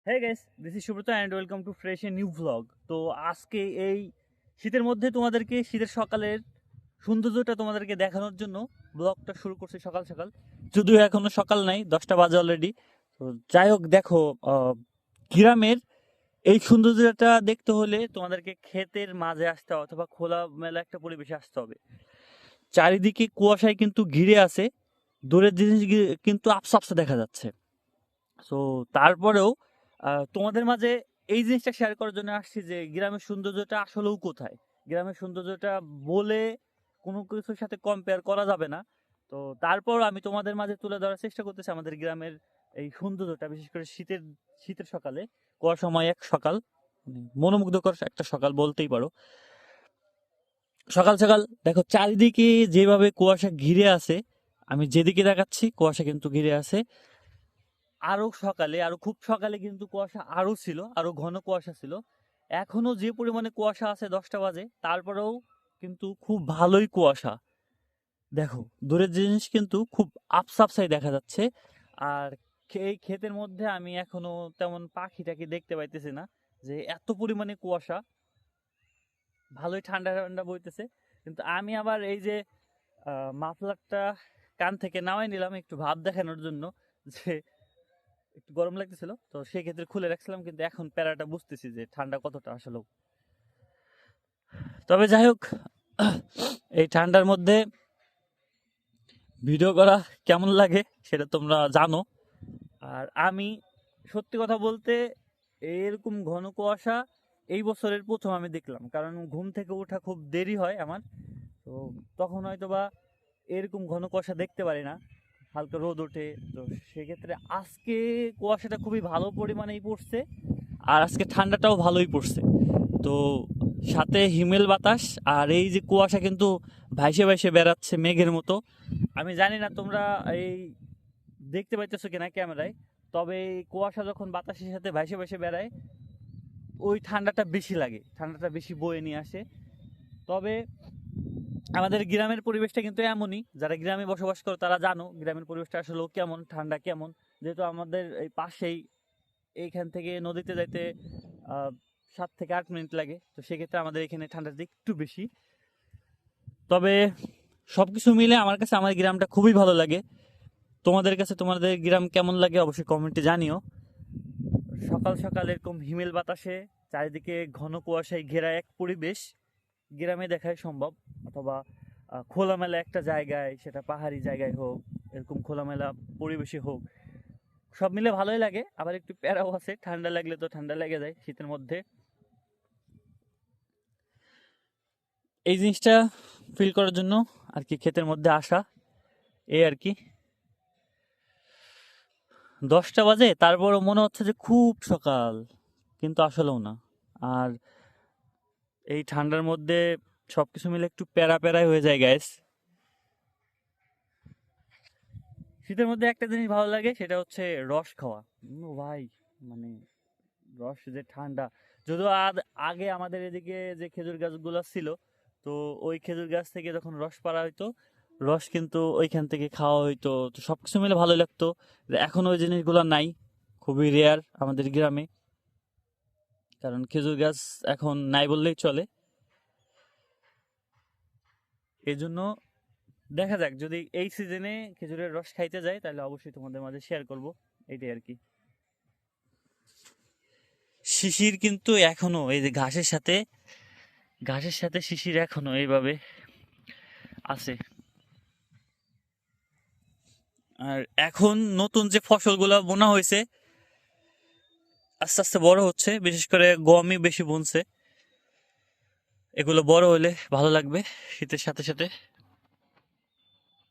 Hey guys, this is Subrata and welcome to fresh a new vlog. তো আজকে এই শীতের মধ্যে তোমাদেরকে শীতের সকালের সৌন্দর্যটা তোমাদেরকে দেখানোর জন্য ব্লগটা শুরু করছি সকাল সকাল। যদিও এখনো সকাল নাই, 10টা বাজে অলরেডি। তো যাই হোক, দেখো, গ্রামের এই সৌন্দর্যটা দেখতে হলে তোমাদেরকে ক্ষেতের মাঝে আসতে হবে অথবা খোলামেলা একটা পরিবেশে আসতে হবে। চারিদিকে কুয়াশায় কিন্তু ঘিরে আছে, দূরের জিনিস কিন্তু আবসা আবসা দেখা যাচ্ছে। সো তারপরেও তোমাদের মাঝে এই জিনিসটা শেয়ার করার জন্য আসছি যে গ্রামের সৌন্দর্যটা আসলেও কোথায়। গ্রামের সৌন্দর্যটা বলে কোনো কিছুর সাথে কম্পেয়ার করা যাবে না। তো তারপর আমি তোমাদের মাঝে তুলে ধরার চেষ্টা করতেছি আমাদের গ্রামের এই সৌন্দর্যটা, বিশেষ করে শীতের শীতের সকালে, কুয়াশাময় এক সকাল, মনোমুগ্ধকর একটা সকাল বলতেই পারো। সকাল সকাল দেখো চারিদিকে যেভাবে কুয়াশা ঘিরে আছে, আমি যেদিকে দেখাচ্ছি কুয়াশা কিন্তু ঘিরে আছে। আরো সকালে, আরো খুব সকালে কিন্তু কুয়াশা আরো ছিল, আরো ঘন কুয়াশা ছিল। এখনো যে পরিমাণে কুয়াশা আছে 10টা বাজে, তারপরেও কিন্তু খুব ভালোই কুয়াশা। দেখো দূরের জিনিস কিন্তু খুব আপসাই দেখা যাচ্ছে। আর এই ক্ষেতের মধ্যে আমি এখনো তেমন পাখি টাখি দেখতে পাইতেছি না, যে এত পরিমাণে কুয়াশা। ভালোই ঠান্ডা ঠান্ডা বইতেছে, কিন্তু আমি আবার এই যে মাফলারটা কান থেকে নামাই নিলাম একটু ভাব দেখানোর জন্য, যে একটু গরম লাগতেছিল, তো সেই ক্ষেত্রে খুলে রাখছিলাম। কিন্তু এখন প্যারাটা বুঝতেছি যে ঠান্ডা কতটা আসলে। তবে যাই হোক, এই ঠান্ডার মধ্যে ভিডিও করা কেমন লাগে সেটা তোমরা জানো। আর আমি সত্যি কথা বলতে এরকম ঘন কুয়াশা এই বছরের প্রথম আমি দেখলাম, কারণ ঘুম থেকে ওঠা খুব দেরি হয় আমার। তো তখন হয়তো বা এরকম ঘন কুয়াশা দেখতে পারি না, হালকা রোদ ওঠে। তো সেক্ষেত্রে আজকে কুয়াশাটা খুবই ভালো পরিমাণেই পড়ছে, আর আজকে ঠান্ডাটাও ভালোই পড়ছে। তো সাথে হিমেল বাতাস, আর এই যে কুয়াশা কিন্তু ভাইসে ভাইসে বেড়াচ্ছে মেঘের মতো। আমি জানি না তোমরা এই দেখতে পাইতেছো কিনা ক্যামেরায়, তবে এই কুয়াশা যখন বাতাসের সাথে ভাইসে ভাইসে বেড়ায়, ওই ঠান্ডাটা বেশি লাগে, ঠান্ডাটা বেশি বয়ে নিয়ে আসে। তবে আমাদের গ্রামের পরিবেশটা কিন্তু এমনই, যারা গ্রামে বসবাস করে তারা জানো গ্রামের পরিবেশটা আসলে কেমন, ঠান্ডা কেমন। যেহেতু আমাদের এই পাশেই, এইখান থেকে নদীতে যাইতে 7 থেকে 8 মিনিট লাগে, তো সেক্ষেত্রে আমাদের এখানে ঠান্ডাটা একটু বেশি। তবে সবকিছু মিলে আমার কাছে আমার গ্রামটা খুবই ভালো লাগে। তোমাদের কাছে তোমাদের গ্রাম কেমন লাগে অবশ্যই কমেন্টে জানিও। সকাল সকাল এরকম হিমেল বাতাসে, চারিদিকে ঘন কুয়াশায় ঘেরা এক পরিবেশ গ্রামে দেখাই সম্ভব, অথবা খোলামেলা একটা জায়গায়, সেটা পাহাড়ি জায়গায় হোক, এরকম খোলামেলা পরিবেশে হোক, সব মিলে ভালোই লাগে। আবার একটু প্যারাও আছে, ঠান্ডা লাগলে তো ঠান্ডা লেগে যায় শীতের মধ্যে। এই জিনিসটা ফিল করার জন্য আর কি ক্ষেতের মধ্যে আসা, এই আর কি। 10টা বাজে, তারপরও মনে হচ্ছে যে খুব সকাল, কিন্তু আসলেও না। আর এই ঠান্ডার মধ্যে সবকিছু মিলে একটু প্যারা প্যারাই হয়ে যায় গ্যাস। শীতের মধ্যে একটা জিনিস ভালো লাগে, সেটা হচ্ছে রস খাওয়া। ভাই, মানে রস যে ঠান্ডা। যদিও আগে আমাদের এদিকে যে খেজুর গাছগুলো ছিল, তো ওই খেজুর গাছ থেকে যখন রস পাড়া হইতো, রস কিন্তু ওইখান থেকে খাওয়া হইতো, তো সবকিছু মিলে ভালোই লাগতো। এখন ওই জিনিসগুলো নাই, খুবই রেয়ার আমাদের গ্রামে, কারণ খেজুর গাছ এখন নাই বললেই চলে। এই জন্য দেখা যাক, যদি এই সিজনে খেজুরের রস খাইতে যাই তাহলে অবশ্যই তোমাদের মাঝে শেয়ার করব। এইটাই আর কি। শিশির কিন্তু এখনো এই যে ঘাসের সাথে শিশির এখনো এইভাবে আছে। আর এখন নতুন যে ফসলগুলো বোনা হয়েছে আস্তে আস্তে বড় হচ্ছে, বিশেষ করে গমই বেশি বুনছে। এগুলো বড় হলে ভালো লাগবে শীতের সাথে সাথে।